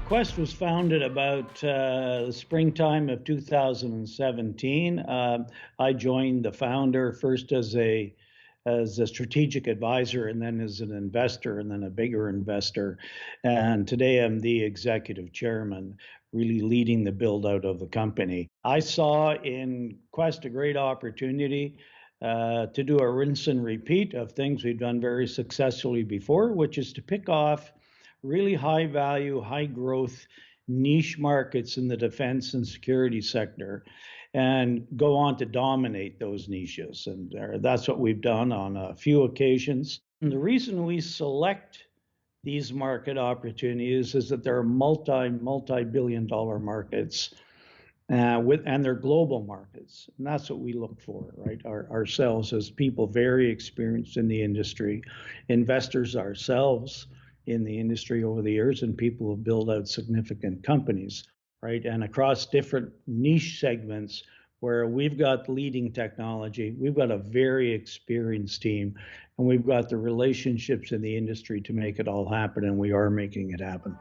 KWESST was founded about the springtime of 2017. I joined the founder first as a strategic advisor and then as an investor and then a bigger investor. And today I'm the executive chairman, really leading the build out of the company. I saw in KWESST a great opportunity to do a rinse and repeat of things we've done very successfully before, which is to pick off really high value, high growth niche markets in the defense and security sector and go on to dominate those niches. And that's what we've done on a few occasions. And the reason we select these market opportunities is that they're multi-billion dollar markets and they're global markets. And that's what we look for, right? Ourselves as people very experienced in the industry, investors ourselves in the industry over the years, and people who build out significant companies, right? And across different niche segments where we've got leading technology, we've got a very experienced team, and we've got the relationships in the industry to make it all happen, and we are making it happen.